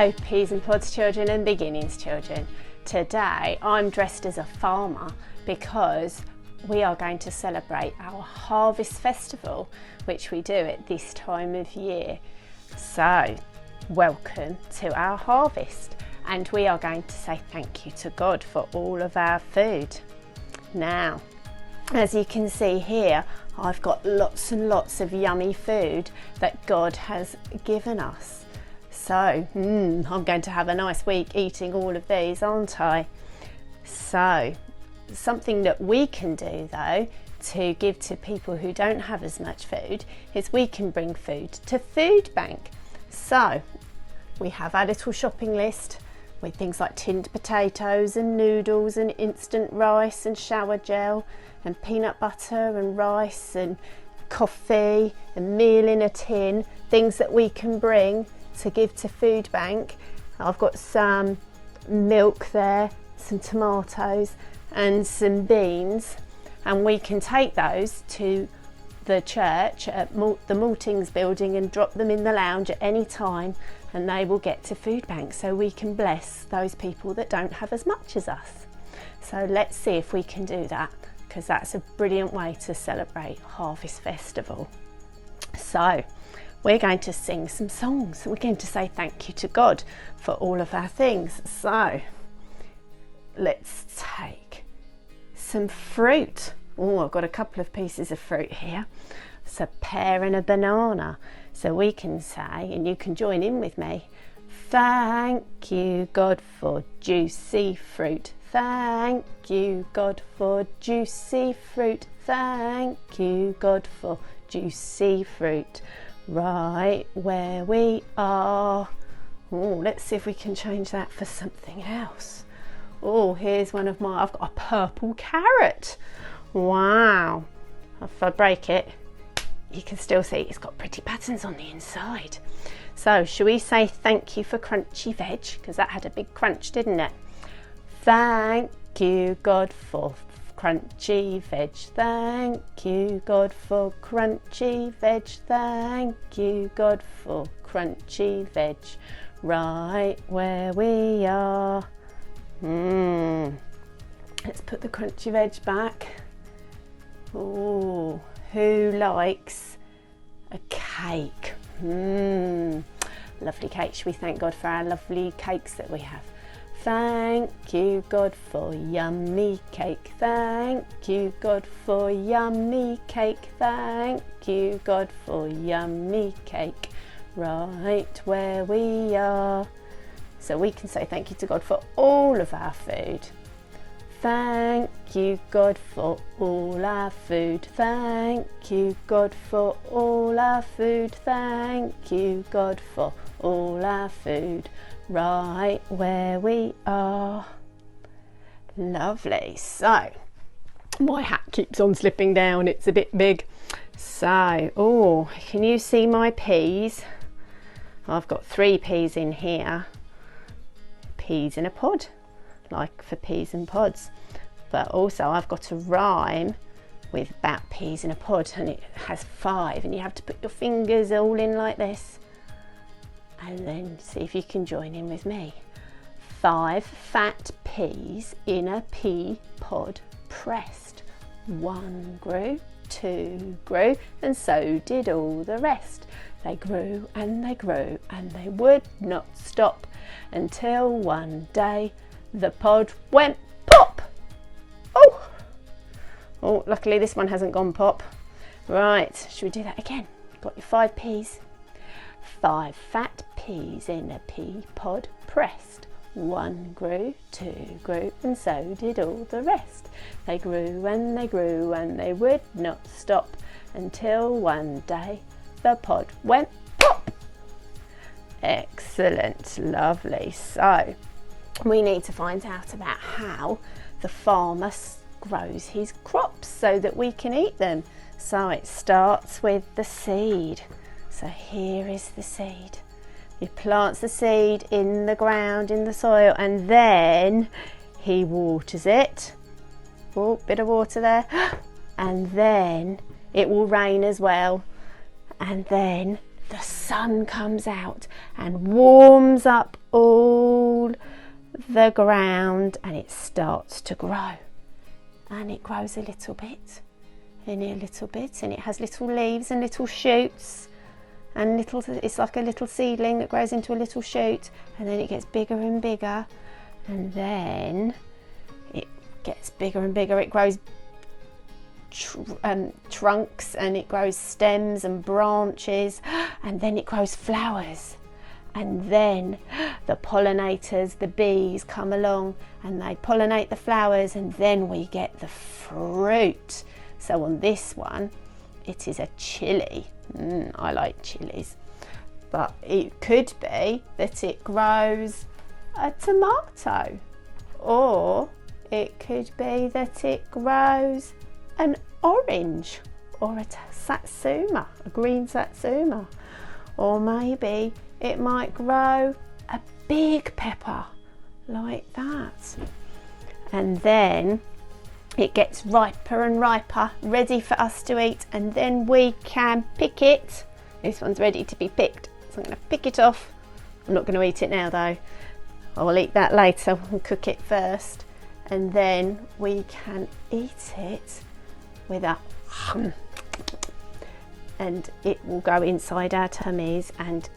Hello Peas and Pods children and beginnings children. Today I'm dressed as a farmer because we are going to celebrate our harvest festival, which we do at this time of year. So welcome to our harvest, and we are going to say thank you to God for all of our food. Now, as you can see here, I've got lots and lots of yummy food that God has given us. So, I'm going to have a nice week eating all of these, aren't I? So, something that we can do though to give to people who don't have as much food is we can bring food to food bank. So, we have our little shopping list with things like tinned potatoes and noodles and instant rice and shower gel and peanut butter and rice and coffee and meal in a tin, things that we can bring to give to food bank. I've got some milk there, some tomatoes and some beans, and we can take those to the church at the Maltings building and drop them in the lounge at any time, and they will get to food bank so we can bless those people that don't have as much as us. So let's see if we can do that, because that's a brilliant way to celebrate Harvest Festival. So we're going to sing some songs. We're going to say thank you to God for all of our things. So let's take some fruit. Oh, I've got a couple of pieces of fruit here. It's a pear and a banana. So we can say, and you can join in with me, thank you God for juicy fruit. Thank you God for juicy fruit. Thank you God for juicy fruit. Right where we are. Oh, let's see if we can change that for something else. Oh, here's one of my, I've got a purple carrot. Wow. If I break it, you can still see it's got pretty patterns on the inside. So shall we say thank you for crunchy veg, because that had a big crunch, didn't it? Thank you God for crunchy veg. Thank you God for crunchy veg. Thank you God for crunchy veg. Right where we are. Let's put the crunchy veg back. Oh, who likes a cake? Lovely cake. Should we thank God for our lovely cakes that we have? Thank you God for yummy cake. Thank you God for yummy cake. Thank you God for yummy cake. Right where we are. So we can say thank you to God for all of our food. Thank you God for all our food. Thank you God for all our food. Thank you God for all our food. Right where we are. Lovely. So my hat keeps on slipping down, it's a bit big. So, oh, can you see my peas? I've got 3 peas in here. Peas in a pod, like for peas and pods. But also I've got a rhyme with about peas in a pod, and it has 5, and you have to put your fingers all in like this. And then see if you can join in with me. 5 fat peas in a pea pod pressed. 1 grew, 2 grew, and so did all the rest. They grew and they grew and they would not stop until one day the pod went pop. Oh, luckily this one hasn't gone pop. Right, should we do that again? Got your 5 peas. 5 fat peas in a pea pod pressed. 1 grew, 2 grew, and so did all the rest. They grew and they grew and they would not stop until one day the pod went pop. Excellent, lovely. So we need to find out about how the farmer grows his crops so that we can eat them. So it starts with the seed. So here is the seed. He plants the seed in the ground, in the soil, and then he waters it. Oh, bit of water there. And then it will rain as well. And then the sun comes out and warms up all the ground, and it starts to grow, and it grows a little bit and a little bit, and it has little leaves and little shoots, and it's like a little seedling that grows into a little shoot, and then it gets bigger and bigger, and then it gets bigger and bigger. It grows trunks, and it grows stems and branches, and then it grows flowers, and then the pollinators, the bees, come along and they pollinate the flowers, and then we get the fruit. So on this one it is a chilli. I like chilies, but it could be that it grows a tomato, or it could be that it grows an orange, or a satsuma, a green satsuma, or maybe it might grow a big pepper like that. And then it gets riper and riper, ready for us to eat, and then we can pick it. This one's ready to be picked, so I'm going to pick it off. I'm not going to eat it now though. I'll eat that later and cook it first, and then we can eat it with a and it will go inside our tummies, and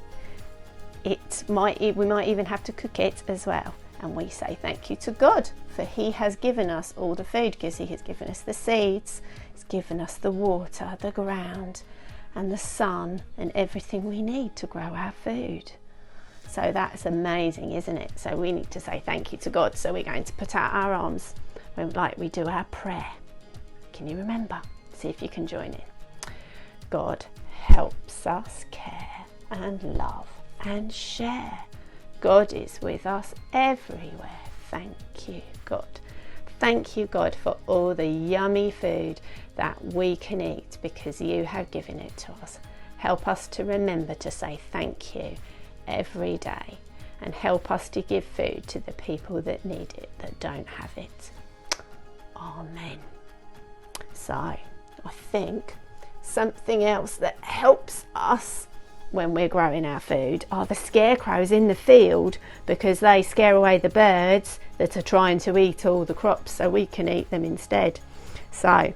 we might even have to cook it as well. And we say thank you to God, for He has given us all the food, because He has given us the seeds, He's given us the water, the ground and the sun, and everything we need to grow our food. So that's amazing, isn't it? So we need to say thank you to God. So we're going to put out our arms like we do our prayer. Can you remember? See if you can join in. God helps us care and love and share. God is with us everywhere. Thank you, God. Thank you, God, for all the yummy food that we can eat, because you have given it to us. Help us to remember to say thank you every day, and help us to give food to the people that need it, that don't have it. Amen. So I think something else that helps us when we're growing our food are the scarecrows in the field, because they scare away the birds that are trying to eat all the crops, so we can eat them instead. So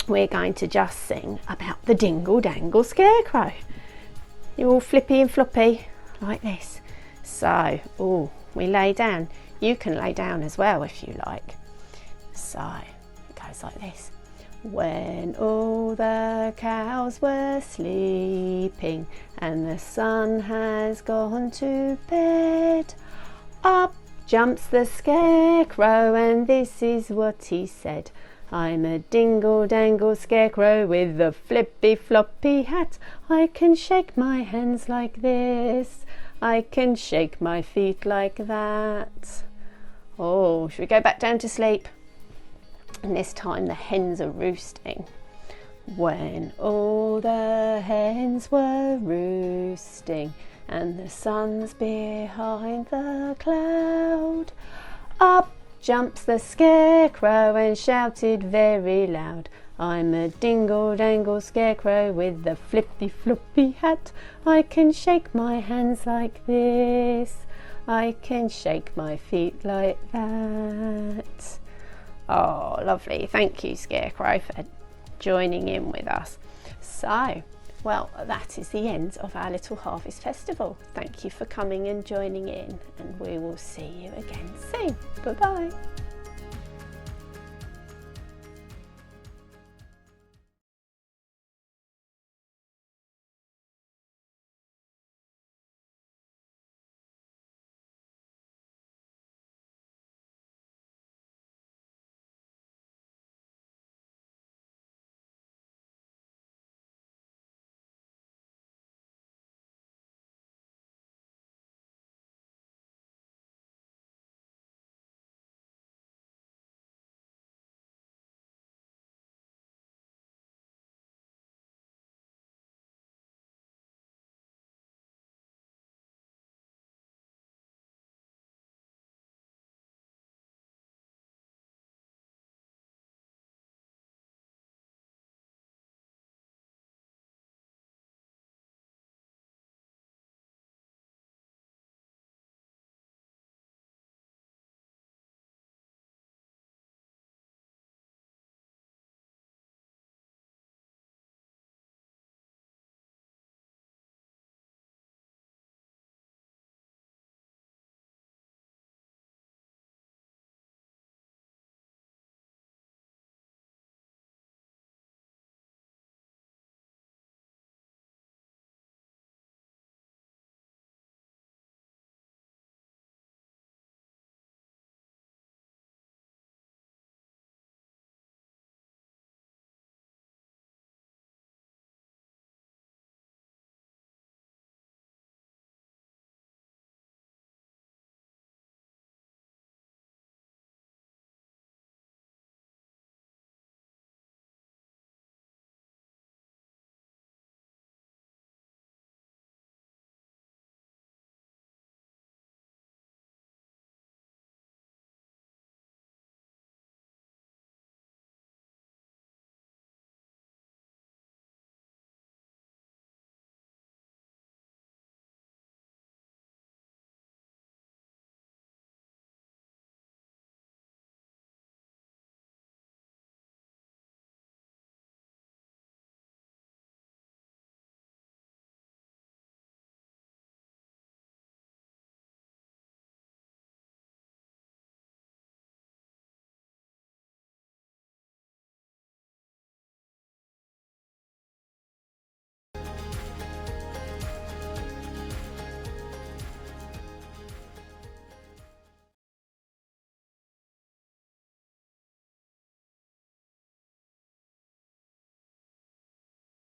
we're going to just sing about the dingle dangle scarecrow. You're all flippy and floppy like this. So we lay down. You can lay down as well if you like. So it goes like this. When all the cows were sleeping and the sun has gone to bed, up jumps the scarecrow, and this is what he said. I'm a dingle dangle scarecrow with a flippy floppy hat. I can shake my hands like this, I can shake my feet like that. Should we go back down to sleep? And this time the hens are roosting. When all the hens were roosting and the sun's behind the cloud, up jumps the scarecrow and shouted very loud. I'm a dingle dangle scarecrow with a flippy floppy hat. I can shake my hands like this, I can shake my feet like that. Oh, lovely. Thank you, Scarecrow, for joining in with us. So, well, that is the end of our little harvest festival. Thank you for coming and joining in, and we will see you again soon. Bye-bye.